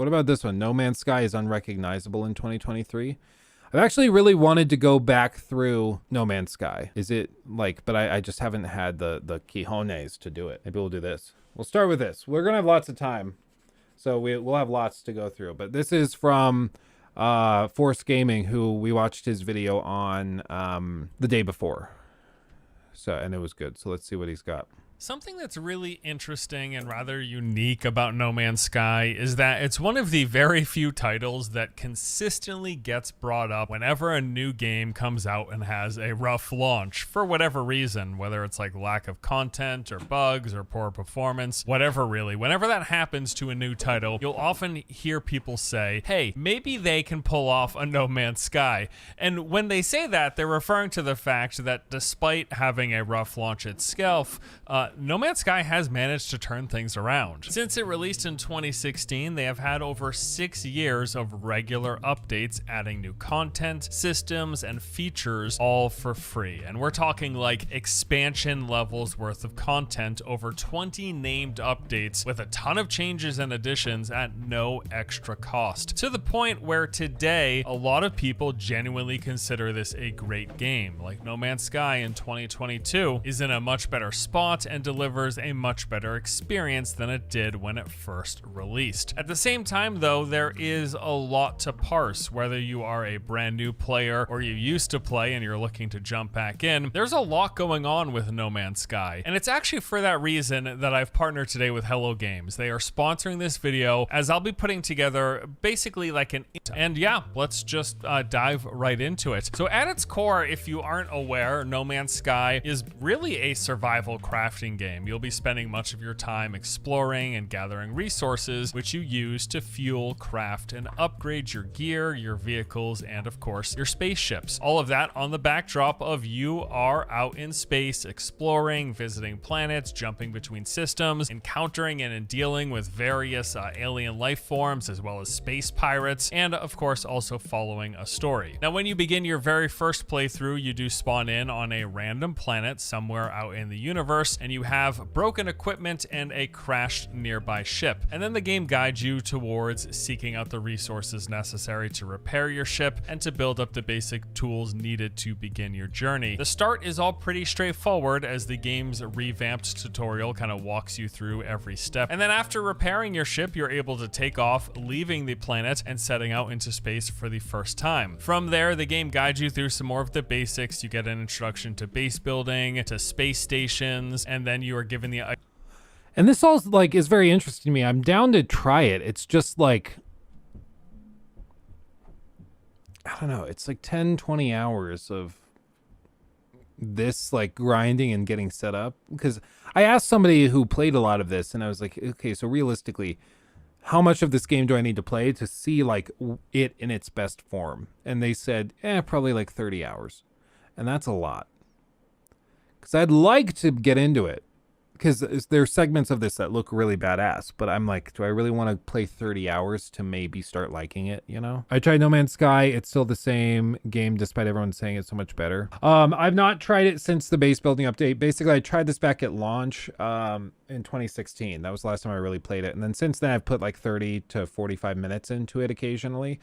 What about this one? No Man's Sky is unrecognizable in 2023. I've actually really wanted to go back through No Man's Sky. Is it like, but I just haven't had the cojones to do it. Maybe we'll do this. We'll start with this. We're gonna have lots of time, so we'll have lots to go through. But this is from Force Gaming, who we watched his video on the day before. So, and it was good. So let's see what he's got. Something that's really interesting and rather unique about No Man's Sky is that it's one of the very few titles that consistently gets brought up whenever a new game comes out and has a rough launch for whatever reason, whether it's like lack of content or bugs or poor performance, whatever really. Whenever that happens to a new title, you'll often hear people say, hey, maybe they can pull off a No Man's Sky. And when they say that, they're referring to the fact that despite having a rough launch itself, No Man's Sky has managed to turn things around. Since it released in 2016, they have had over 6 years of regular updates, adding new content, systems, and features all for free. And we're talking like expansion levels worth of content, over 20 named updates with a ton of changes and additions at no extra cost. To the point where today, a lot of people genuinely consider this a great game. Like No Man's Sky in 2022 is in a much better spot and delivers a much better experience than it did when it first released. At the same time though, there is a lot to parse. Whether you are a brand new player or you used to play and you're looking to jump back in, there's a lot going on with No Man's Sky. And it's actually for that reason that I've partnered today with Hello Games. They are sponsoring this video as I'll be putting together basically like an, and yeah, let's just dive right into it. So at its core, if you aren't aware, No Man's Sky is really a survival crafting game. You'll be spending much of your time exploring and gathering resources, which you use to fuel, craft, and upgrade your gear, your vehicles, and of course, your spaceships. All of that on the backdrop of you are out in space, exploring, visiting planets, jumping between systems, encountering and dealing with various alien life forms, as well as space pirates, and of course, also following a story. Now, when you begin your very first playthrough, you do spawn in on a random planet somewhere out in the universe, and you have broken equipment and a crashed nearby ship. And then the game guides you towards seeking out the resources necessary to repair your ship and to build up the basic tools needed to begin your journey. The start is all pretty straightforward as the game's revamped tutorial kind of walks you through every step. And then after repairing your ship, you're able to take off, leaving the planet and setting out into space for the first time. From there, the game guides you through some more of the basics. You get an introduction to base building, to space stations, and then you are given the... And this all like is very interesting to me. I'm down to try it. It's just like, I don't know. It's like 10, 20 hours of this like grinding and getting set up. Because I asked somebody who played a lot of this and I was like, okay, so realistically, how much of this game do I need to play to see like it in its best form? And they said, probably like 30 hours. And that's a lot. Because I'd like to get into it. Because there's segments of this that look really badass, but I'm like, do I really want to play 30 hours to maybe start liking it, you know? I tried No Man's Sky. It's still the same game, despite everyone saying it's so much better. I've not tried it since the base building update. Basically, I tried this back at launch in 2016. That was the last time I really played it. And then since then, I've put like 30 to 45 minutes into it occasionally,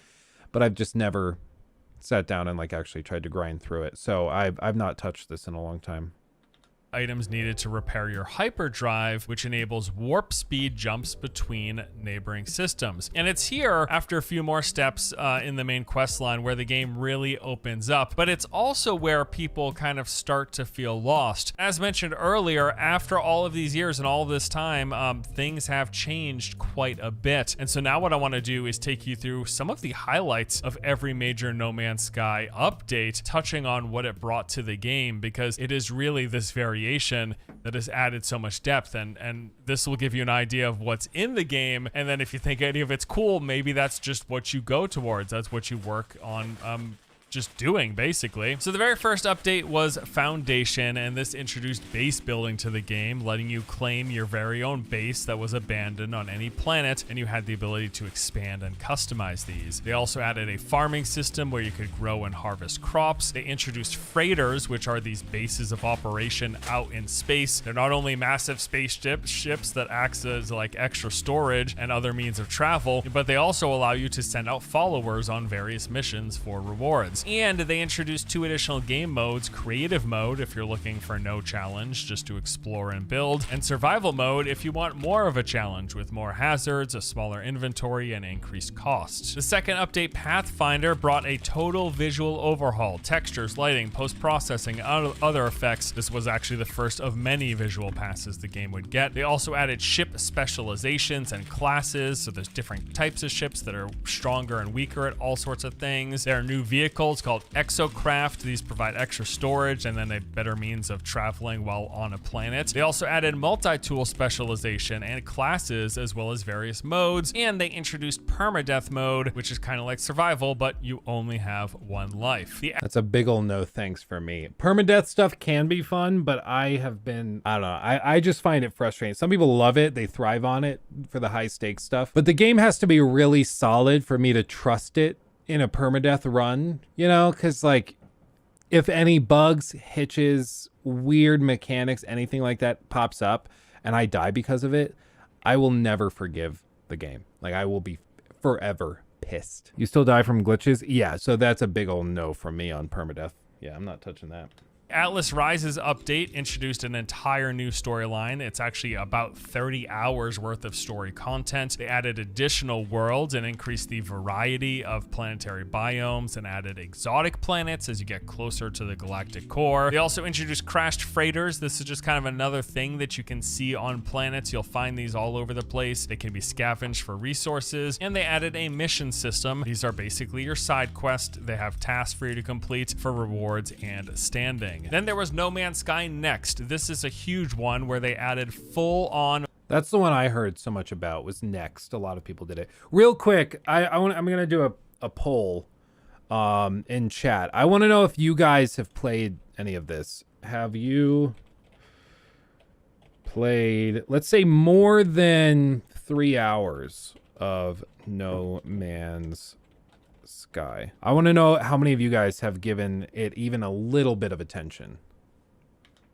but I've just never sat down and like actually tried to grind through it. So I've not touched this in a long time. Items needed to repair your hyperdrive, which enables warp speed jumps between neighboring systems. And it's here, after a few more steps in the main quest line, where the game really opens up. But it's also where people kind of start to feel lost. As mentioned earlier, after all of these years and all of this time, things have changed quite a bit. And so now what I want to do is take you through some of the highlights of every major No Man's Sky update, touching on what it brought to the game, because it is really this variation that has added so much depth, and this will give you an idea of what's in the game. And then if you think any of it's cool, maybe that's just what you go towards. That's what you work on just doing, basically. So the very first update was Foundation, and this introduced base building to the game, letting you claim your very own base that was abandoned on any planet, and you had the ability to expand and customize these. They also added a farming system where you could grow and harvest crops. They introduced freighters, which are these bases of operation out in space. They're not only massive ships that act as like extra storage and other means of travel, but they also allow you to send out followers on various missions for rewards. And they introduced 2 additional game modes: creative mode if you're looking for no challenge, just to explore and build, and survival mode if you want more of a challenge with more hazards, a smaller inventory, and increased costs. The second update, Pathfinder, brought a total visual overhaul: textures, lighting, post-processing, other effects. This was actually the first of many visual passes the game would get. They also added ship specializations and classes, so there's different types of ships that are stronger and weaker at all sorts of things. There are new vehicles called Exocraft. These provide extra storage and then a better means of traveling while on a planet. They also added multi-tool specialization and classes, as well as various modes, and they introduced permadeath mode, which is kind of like survival, but you only have 1 life. That's a big ol' no thanks for me. Permadeath stuff can be fun, but I don't know. I just find it frustrating. Some people love it. They thrive on it for the high stakes stuff, but the game has to be really solid for me to trust it in a permadeath run, you know, because like if any bugs, hitches, weird mechanics, anything like that pops up and I die because of it, I will never forgive the game. Like I will be forever pissed. You still die from glitches? Yeah, so that's a big old no from me on permadeath. Yeah, I'm not touching that. Atlas Rises update introduced an entire new storyline. It's actually about 30 hours worth of story content. They added additional worlds and increased the variety of planetary biomes and added exotic planets as you get closer to the galactic core. They also introduced crashed freighters. This is just kind of another thing that you can see on planets. You'll find these all over the place. They can be scavenged for resources, and they added a mission system. These are basically your side quests. They have tasks for you to complete for rewards and standing. Then there was No Man's Sky Next. This is a huge one where they added full-on... That's the one I heard so much about, was Next. A lot of people did it. Real quick, I'm going to do a poll in chat. I want to know if you guys have played any of this. Have you played, let's say, more than 3 hours of No Man's Sky? I want to know how many of you guys have given it even a little bit of attention.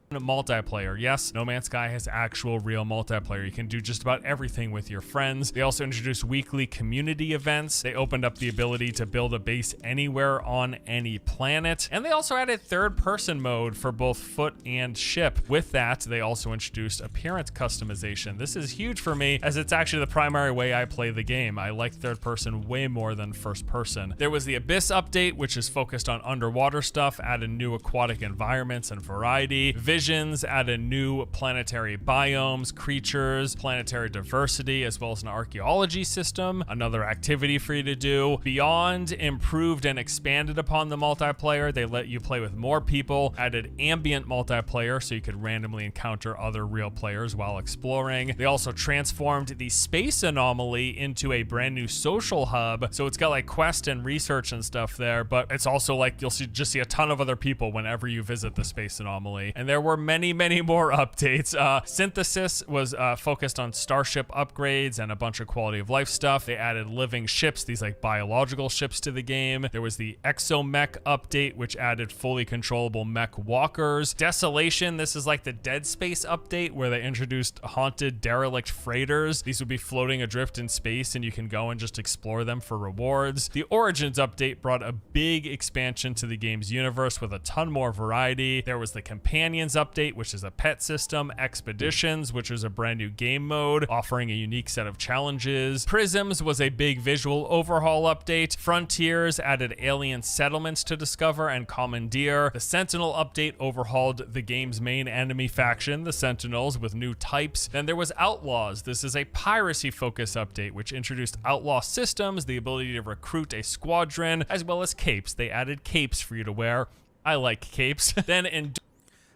Multiplayer. Yes, No Man's Sky has actual real multiplayer. You can do just about everything with your friends. They also introduced weekly community events. They opened up the ability to build a base anywhere on any planet. And they also added third-person mode for both foot and ship. With that, they also introduced appearance customization. This is huge for me, as it's actually the primary way I play the game. I like third-person way more than first-person. There was the Abyss update, which is focused on underwater stuff, added new aquatic environments and variety. Visions added new planetary biomes, creatures, planetary diversity, as well as an archaeology system, another activity for you to do. Beyond improved and expanded upon the multiplayer. They let you play with more people, added ambient multiplayer so you could randomly encounter other real players while exploring. They also transformed the space anomaly into a brand new social hub, so it's got like quest and research and stuff there, but it's also like you'll just see a ton of other people whenever you visit the space anomaly. And there were many more updates. Synthesis was focused on starship upgrades and a bunch of quality of life stuff. They added living ships, these like biological ships, to the game. There was the Exomech update, which added fully controllable mech walkers. Desolation, this is like the Dead Space update where they introduced haunted derelict freighters. These would be floating adrift in space and you can go and just explore them for rewards. The Origins update brought a big expansion to the game's universe with a ton more variety. There was the Companions update, which is a pet system. Expeditions, which is a brand new game mode offering a unique set of challenges. Prisms was a big visual overhaul update. Frontiers added alien settlements to discover and commandeer. The Sentinel update overhauled the game's main enemy faction, the Sentinels, with new types. Then there was Outlaws. This is a piracy focus update, which introduced outlaw systems, the ability to recruit a squadron, as well as capes. They added capes for you to wear. I like capes. Then in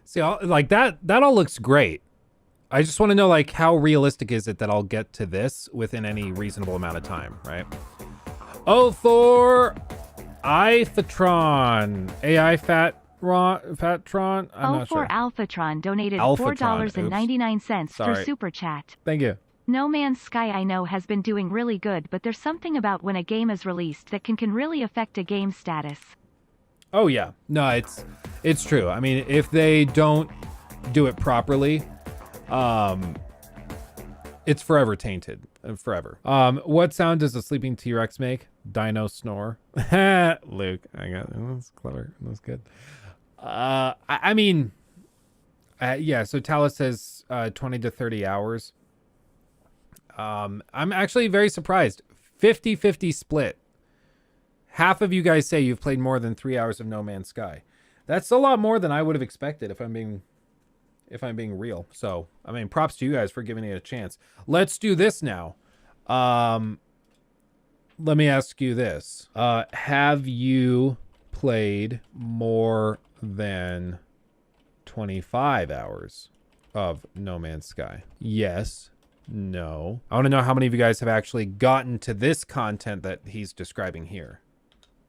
See, like that all looks great. I just want to know, like, how realistic is it that I'll get to this within any reasonable amount of time, right? Oh, Thor! Ifatron. AI Fatron? I'm not sure. Alphatron donated Alphatron, $4.99 for Sorry. Super Chat. Thank you. No Man's Sky I know has been doing really good, but there's something about when a game is released that can really affect a game's status. Oh yeah, no, it's true. I mean, if they don't do it properly, it's forever tainted, forever. What sound does a sleeping T-Rex make? Dino snore. Luke, I got it. That's clever. That's good. I mean, yeah. So Talus says 20 to 30 hours. I'm actually very surprised. 50-50 split. Half of you guys say you've played more than 3 hours of No Man's Sky. That's a lot more than I would have expected if I'm being real. So, I mean, props to you guys for giving it a chance. Let's do this now. Let me ask you this. Have you played more than 25 hours of No Man's Sky? Yes. No. I want to know how many of you guys have actually gotten to this content that he's describing here.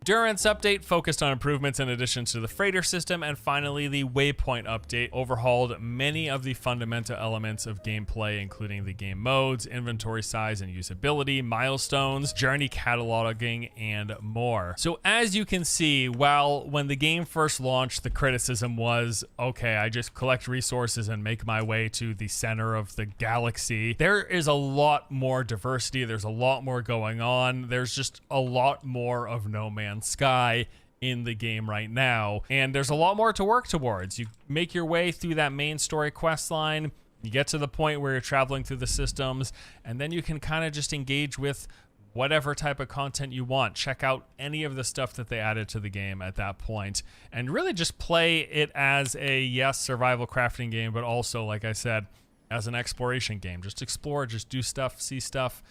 Endurance update focused on improvements in addition to the freighter system, and finally the waypoint update overhauled many of the fundamental elements of gameplay, including the game modes, inventory size and usability, milestones, journey cataloging, and more. So as you can see, while when the game first launched, the criticism was, okay, I just collect resources and make my way to the center of the galaxy, there is a lot more diversity, there's a lot more going on, there's just a lot more of No Man's Sky in the game right now, and there's a lot more to work towards. You make your way through that main story quest line, you get to the point where you're traveling through the systems, and then you can kind of just engage with whatever type of content you want. Check out any of the stuff that they added to the game at that point, and really just play it as a, yes, survival crafting game, but also, like I said, as an exploration game. Just explore, just do stuff, see stuff,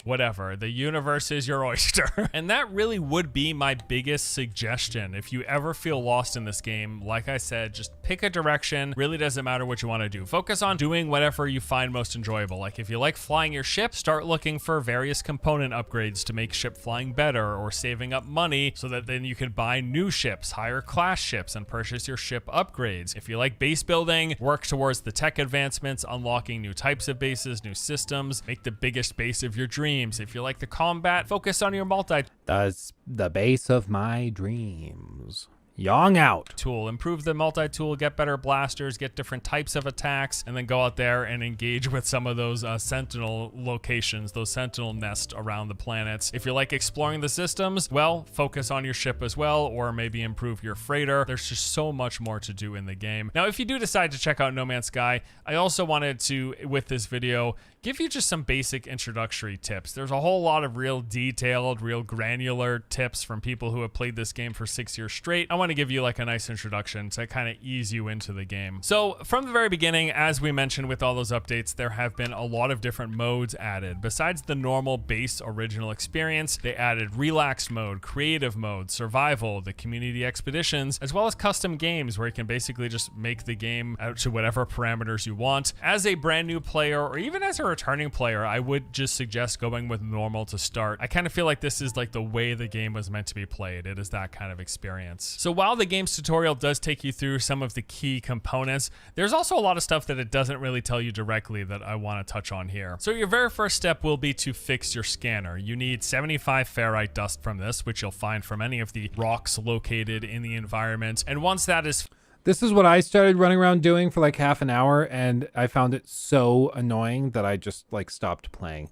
whatever. The universe is your oyster. And that really would be my biggest suggestion. If you ever feel lost in this game, like I said, just pick a direction. Really doesn't matter what you want to do. Focus on doing whatever you find most enjoyable. Like if you like flying your ship, start looking for various component upgrades to make ship flying better, or saving up money so that then you can buy new ships, higher class ships, and purchase your ship upgrades. If you like base building, work towards the tech advancements, unlocking new types of bases, new systems, make the biggest base of your dreams. If you like the combat, focus on your multi That's the base of my dreams. Yong out. tool. Improve the multi-tool, get better blasters, get different types of attacks, and then go out there and engage with some of those sentinel locations, those sentinel nests around the planets. If you like exploring the systems, well, focus on your ship as well, or maybe improve your freighter. There's just so much more to do in the game. Now, if you do decide to check out No Man's Sky, I also wanted to, with this video, give you just some basic introductory tips. There's a whole lot of real detailed, real granular tips from people who have played this game for 6 years straight. I want to give you like a nice introduction to kind of ease you into the game. So from the very beginning, as we mentioned with all those updates, there have been a lot of different modes added. Besides the normal base original experience, they added relaxed mode, creative mode, survival, the community expeditions, as well as custom games where you can basically just make the game out to whatever parameters you want. As a brand new player, or even as a returning player, I would just suggest going with normal to start. I kind of feel like this is like the way the game was meant to be played. It is that kind of experience. So while the game's tutorial does take you through some of the key components, there's also a lot of stuff that it doesn't really tell you directly that I want to touch on here. So your very first step will be to fix your scanner. You need 75 ferrite dust from this, which you'll find from any of the rocks located in the environment. And once that is This is what I started running around doing for like half an hour, and I found it so annoying that I just like stopped playing.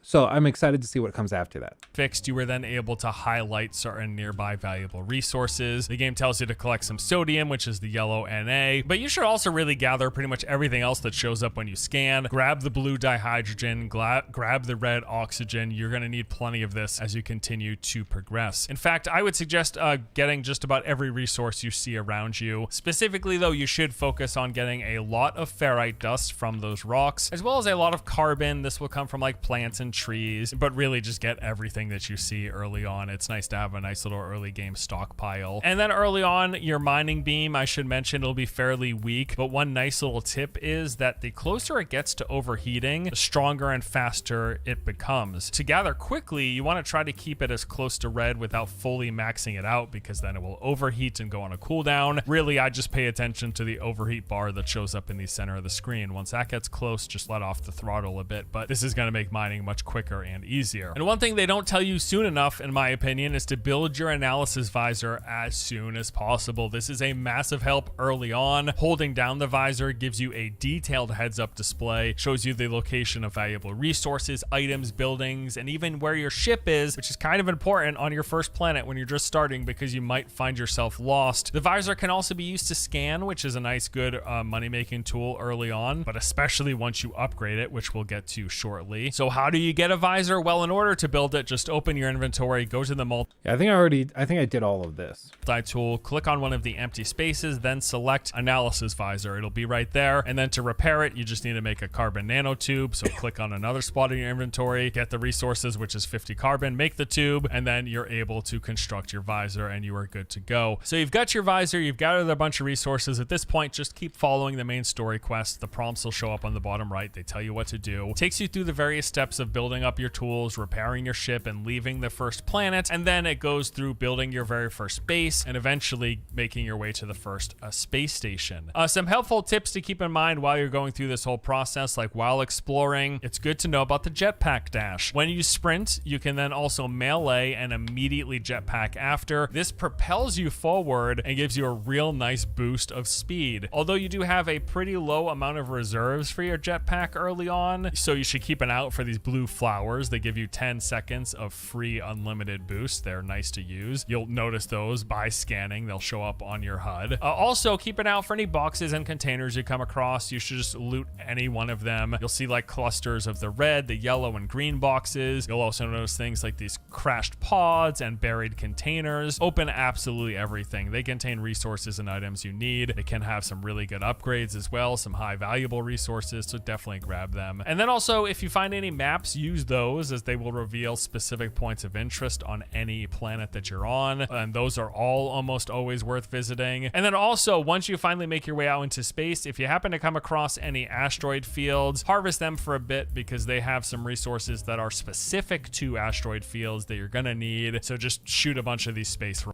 So I'm excited to see what comes after that. fixed, you were then able to highlight certain nearby valuable resources. The game tells you to collect some sodium, which is the yellow Na, but you should also really gather pretty much everything else that shows up when you scan. Grab the blue dihydrogen, grab the red oxygen. You're going to need plenty of this as you continue to progress. In fact, I would suggest getting just about every resource you see around you. Specifically though, you should focus on getting a lot of ferrite dust from those rocks, as well as a lot of carbon. This will come from like plants and trees, but really just get everything that you see early on. It's nice to have a nice little early game stockpile. And then early on, your mining beam, I should mention, it'll be fairly weak, but one nice little tip is that the closer it gets to overheating, the stronger and faster it becomes. To gather quickly, you want to try to keep it as close to red without fully maxing it out, because then it will overheat and go on a cooldown. Really, I just pay attention to the overheat bar that shows up in the center of the screen. Once that gets close, just let off the throttle a bit, but this is going to make mining much quicker and easier. And one thing they don't tell you soon enough, in my opinion, is to build your analysis visor as soon as possible. This is a massive help early on. Holding down the visor gives you a detailed heads-up display, shows you the location of valuable resources, items, buildings, and even where your ship is, which is kind of important on your first planet when you're just starting, because you might find yourself lost. The visor can also be used to scan, which is a nice, good money-making tool early on, but especially once you upgrade it, which we'll get to shortly. So how do you get a visor? Well, in order to build it, just open your inventory, go to the Yeah, I think I did all of this. multi-tool, click on one of the empty spaces, then select analysis visor. It'll be right there. And then to repair it, you just need to make a carbon nanotube. So click on another spot in your inventory, get the resources, which is 50 carbon, make the tube, and then you're able to construct your visor and you are good to go. So you've got your visor, you've gathered a bunch of resources. At this point, just keep following the main story quest. The prompts will show up on the bottom right. They tell you what to do. It takes you through the various steps of building up your tools, repairing your ship, and leaving the first planet. And then it goes through building your very first base and eventually making your way to the first space station. Some helpful tips to keep in mind while you're going through this whole process, like while exploring, it's good to know about the jetpack dash. When you sprint, you can then also melee and immediately jetpack after. This propels you forward and gives you a real nice boost of speed. Although you do have a pretty low amount of reserves for your jetpack early on, so you should keep an eye out for these blue flowers. They give you 10 seconds of free unlimited boost. They're nice to use. You'll notice those by scanning. They'll show up on your HUD. Also, keep an eye out for any boxes and containers you come across. You should just loot any one of them. You'll see like clusters of the red, the yellow, and green boxes. You'll also notice things like these crashed pods and buried containers. Open absolutely everything. They contain resources and items you need. They can have some really good upgrades as well, some high valuable resources, so definitely grab them. And then also, if you find any maps, use those, as they will reveal specific points of interest on any planet that you're on, and those are all almost always worth visiting. And then also, once you finally make your way out into space, if you happen to come across any asteroid fields, harvest them for a bit, because they have some resources that are specific to asteroid fields that you're gonna need. So just shoot a bunch of these space.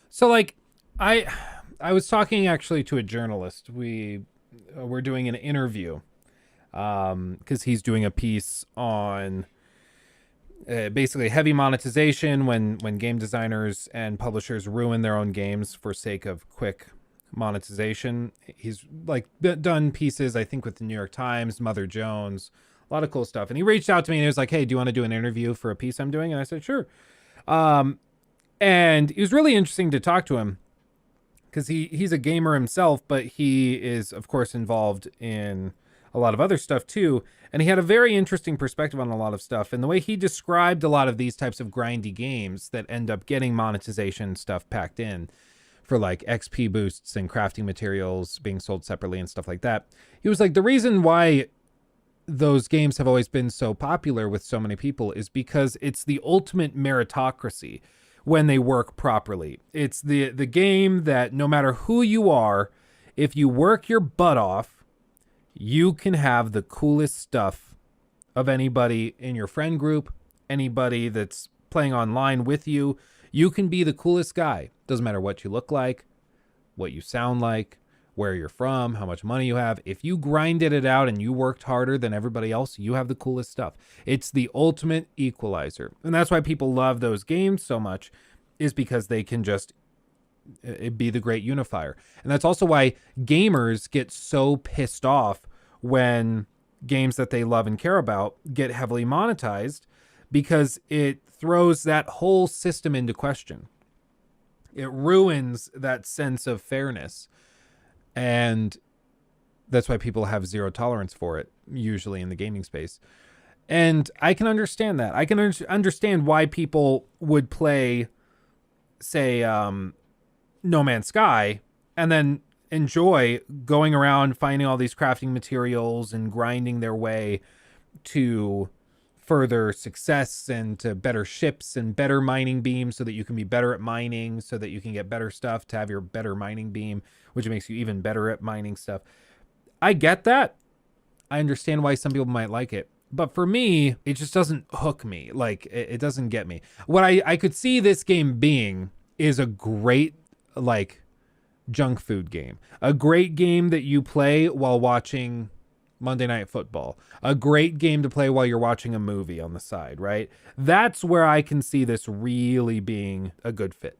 So like I was talking actually to a journalist. We're doing an interview because he's doing a piece on basically heavy monetization when game designers and publishers ruin their own games for sake of quick monetization. He's like done pieces, I think, with the New York Times, Mother Jones, a lot of cool stuff. And he reached out to me and he was like, "Hey, do you want to do an interview for a piece I'm doing?" And I said, "Sure." And it was really interesting to talk to him because he's a gamer himself, but he is, of course, involved in a lot of other stuff too. And he had a very interesting perspective on a lot of stuff. And the way he described a lot of these types of grindy games that end up getting monetization stuff packed in for like XP boosts and crafting materials being sold separately and stuff like that. He was like, the reason why those games have always been so popular with so many people is because it's the ultimate meritocracy when they work properly. It's the game that no matter who you are, if you work your butt off, you can have the coolest stuff of anybody in your friend group, anybody that's playing online with you. You can be the coolest guy. Doesn't matter what you look like, what you sound like, where you're from, how much money you have. If you grinded it out and you worked harder than everybody else, you have the coolest stuff. It's the ultimate equalizer. And that's why people love those games so much, is because they can just be the great unifier. And that's also why gamers get so pissed off when games that they love and care about get heavily monetized, because it throws that whole system into question. It ruins that sense of fairness. And that's why people have zero tolerance for it, usually in the gaming space. And I can understand that. I can understand why people would play, say, No Man's Sky, and then enjoy going around finding all these crafting materials and grinding their way to further success and to better ships and better mining beams so that you can be better at mining, so that you can get better stuff to have your better mining beam, which makes you even better at mining stuff. I get that. I understand why some people might like it. But for me, it just doesn't hook me. Like, it doesn't get me. What I could see this game being is a great, like, junk food game. A great game that you play while watching Monday Night Football. A great game to play while you're watching a movie on the side, right? That's where I can see this really being a good fit,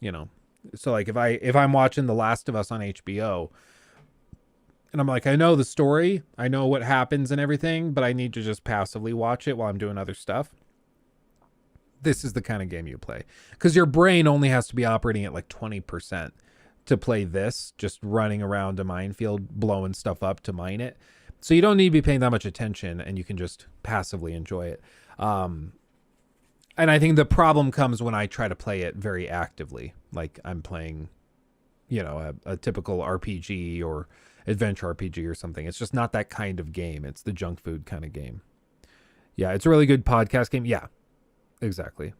you know? So, like, if I'm watching The Last of Us on HBO, and I'm like, I know the story, I know what happens and everything, but I need to just passively watch it while I'm doing other stuff. This is the kind of game you play. Because your brain only has to be operating at like 20% to play this, just running around a minefield, blowing stuff up to mine it. So you don't need to be paying that much attention, and you can just passively enjoy it. And I think the problem comes when I try to play it very actively. Like I'm playing, you know, a typical RPG or adventure RPG or something. It's just not that kind of game. It's the junk food kind of game. Yeah, it's a really good podcast game. Yeah, exactly.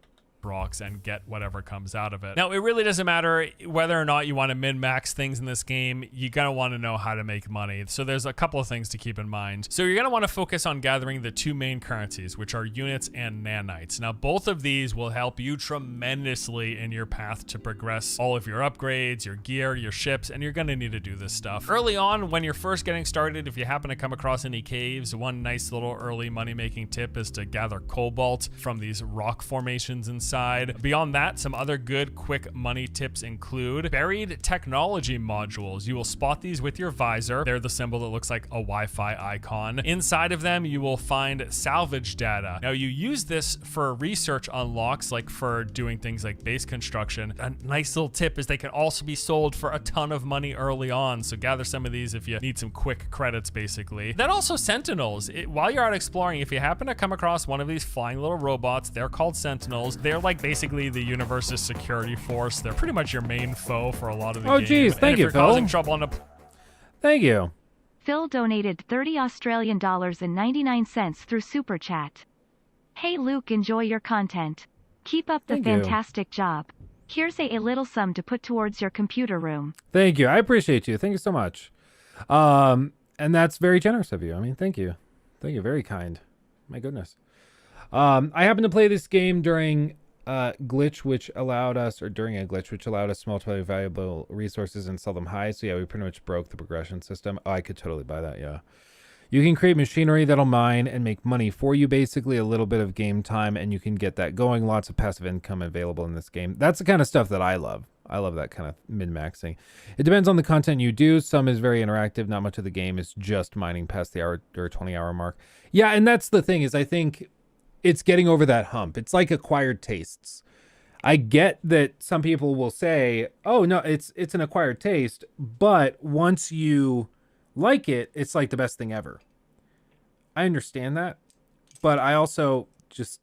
Rocks and get whatever comes out of it. Now, it really doesn't matter whether or not you want to min-max things in this game. You're going to want to know how to make money. So there's a couple of things to keep in mind. So you're going to want to focus on gathering the two main currencies, which are units and nanites. Now, both of these will help you tremendously in your path to progress all of your upgrades, your gear, your ships, and you're going to need to do this stuff. Early on, when you're first getting started, if you happen to come across any caves, one nice little early money-making tip is to gather cobalt from these rock formations inside. Beyond that, some other good quick money tips include buried technology modules. You will spot these with your visor. They're the symbol that looks like a Wi-Fi icon. Inside of them, you will find salvage data. Now, you use this for research unlocks, like for doing things like base construction. A nice little tip is they can also be sold for a ton of money early on, so gather some of these if you need some quick credits, basically. Then also sentinels. While you're out exploring, if you happen to come across one of these flying little robots, they're called sentinels. They're like basically the universe's security force. They're pretty much your main foe for a lot of the game. Oh, geez, thank you, if Phil. you're causing trouble on a... Thank you. Phil donated $30.99 through Super Chat. Hey Luke, enjoy your content. Keep up the Thank you. fantastic job. Here's a little sum to put towards your computer room. Thank you. I appreciate you. Thank you so much. And that's very generous of you. I mean, thank you. Thank you. Very kind. My goodness. I happened to play this game during glitch, which allowed us, or during a glitch, which allowed us to multiply valuable resources and sell them high. So yeah, we pretty much broke the progression system. Oh, I could totally buy that. Yeah. You can create machinery that'll mine and make money for you, basically a little bit of game time, and you can get that going. Lots of passive income available in this game. That's the kind of stuff that I love. I love that kind of min-maxing. It depends on the content you do. Some is very interactive. Not much of the game is just mining past the hour or 20-hour mark. Yeah, and that's the thing is I think it's getting over that hump. It's like acquired tastes. I get that some people will say, oh, no, it's an acquired taste. But once you like it, it's like the best thing ever. I understand that. But I also just,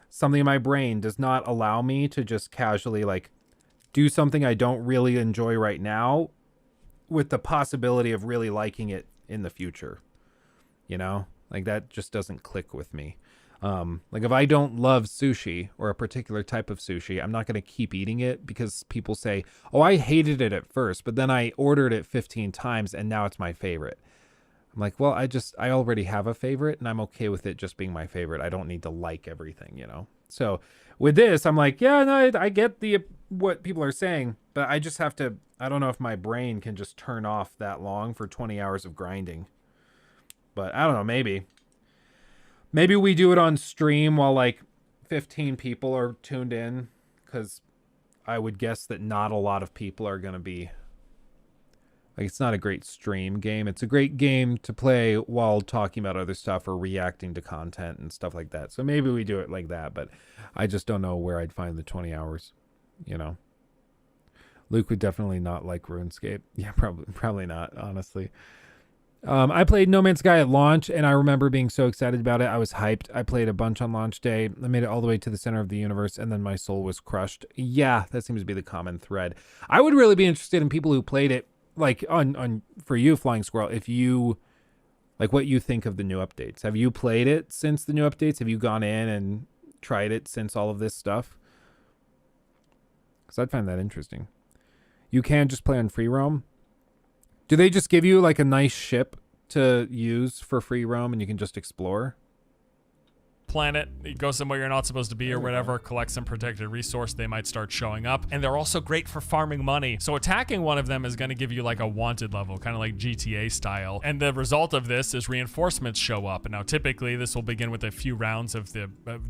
something in my brain does not allow me to just casually like do something I don't really enjoy right now with the possibility of really liking it in the future. You know, like that just doesn't click with me. Like if I don't love sushi or a particular type of sushi, I'm not going to keep eating it because people say, oh, I hated it at first, but then I ordered it 15 times and now it's my favorite. I'm like, well, I already have a favorite and I'm okay with it just being my favorite. I don't need to like everything, you know? So with this, I'm like, yeah, no, I get what people are saying, but I just have to, I don't know if my brain can just turn off that long for 20 hours of grinding, but I don't know, maybe we do it on stream while like 15 people are tuned in, because I would guess that not a lot of people are going to be like, it's not a great stream game. It's a great game to play while talking about other stuff or reacting to content and stuff like that. So maybe we do it like that, but I just don't know where I'd find the 20 hours, you know. Luke would definitely not like RuneScape. Yeah, probably not, honestly. I played No Man's Sky at launch, and I remember being so excited about it. I was hyped. I played a bunch on launch day. I made it all the way to the center of the universe, and then my soul was crushed. Yeah, that seems to be the common thread. I would really be interested in people who played it, like on for you, Flying Squirrel, if you Like what you think of the new updates. Have you played it since the new updates? Have you gone in and tried it since all of this stuff? Because I'd find that interesting. You can just play on free roam. Do they just give you like a nice ship to use for free roam and you can just explore? Planet, you go somewhere you're not supposed to be or whatever, collect some protected resource, they might start showing up. And they're also great for farming money. So attacking one of them is going to give you like a wanted level, kind of like GTA style. And the result of this is reinforcements show up. And now typically this will begin with a few rounds of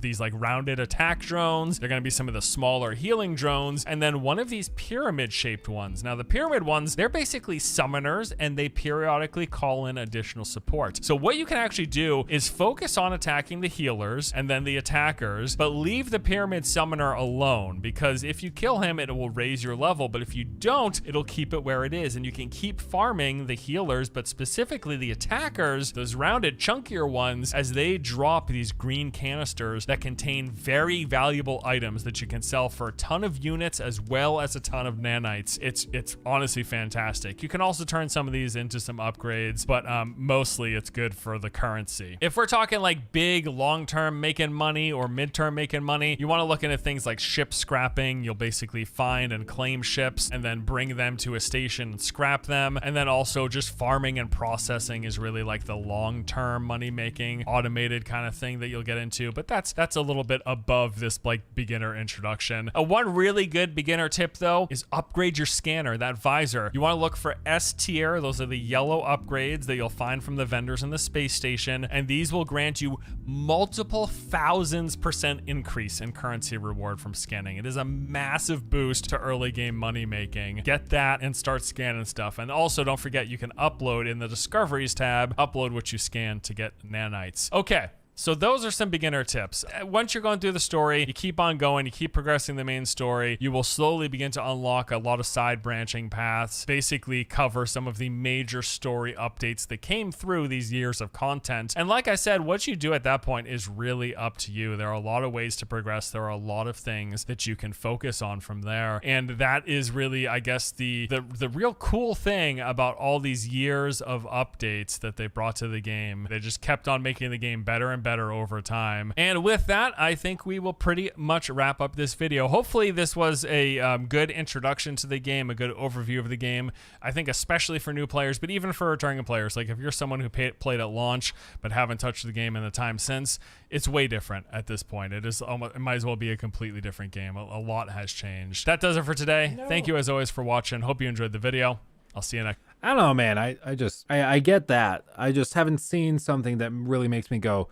these like rounded attack drones. They're going to be some of the smaller healing drones. And then one of these pyramid shaped ones. Now the pyramid ones, they're basically summoners and they periodically call in additional support. So what you can actually do is focus on attacking the healers and then the attackers, but leave the pyramid summoner alone, because if you kill him, it will raise your level, but if you don't, it'll keep it where it is, and you can keep farming the healers, but specifically the attackers, those rounded, chunkier ones, as they drop these green canisters that contain very valuable items that you can sell for a ton of units as well as a ton of nanites. It's honestly fantastic. You can also turn some of these into some upgrades, but mostly it's good for the currency. If we're talking like big, long-term making money or midterm making money, you want to look into things like ship scrapping. You'll basically find and claim ships and then bring them to a station and scrap them. And then also just farming and processing is really like the long-term money making automated kind of thing that you'll get into. But that's a little bit above this like beginner introduction. One really good beginner tip though is upgrade your scanner, that visor. You want to look for S tier. Those are the yellow upgrades that you'll find from the vendors in the space station. And these will grant you multiple thousands% increase in currency reward from scanning. It is a massive boost to early game money making. Get that and start scanning stuff. And also don't forget you can upload in the discoveries tab, upload what you scan to get nanites. Okay. So those are some beginner tips. Once you're going through the story, you keep on going, you keep progressing the main story, you will slowly begin to unlock a lot of side branching paths, basically cover some of the major story updates that came through these years of content. And like I said, what you do at that point is really up to you. There are a lot of ways to progress. There are a lot of things that you can focus on from there. And that is really, I guess, the real cool thing about all these years of updates that they brought to the game. They just kept on making the game better and better over time. And with that, I think we will pretty much wrap up this video. Hopefully this was a good introduction to the game, a good overview of the game. I think especially for new players, but even for returning players, like if you're someone who played at launch but haven't touched the game in the time since, it's way different at this point. It might as well be a completely different game. A lot has changed. That does it for today. Thank you as always for watching. Hope you enjoyed the video. I'll see you next. I don't know, man. I get that. I just haven't seen something that really makes me go,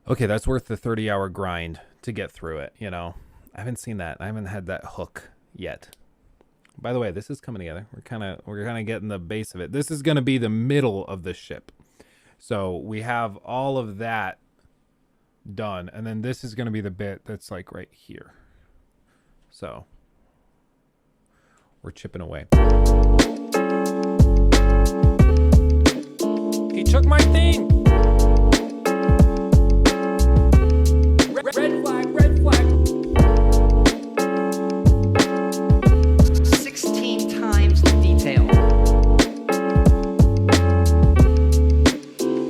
okay, that's worth the 30-hour grind to get through it, you know? I haven't seen that. I haven't had that hook yet. By the way, this is coming together. We're kind of getting the base of it. This is going to be the middle of the ship. So we have all of that done, and then this is going to be the bit that's like right here. So we're chipping away. He took my thing.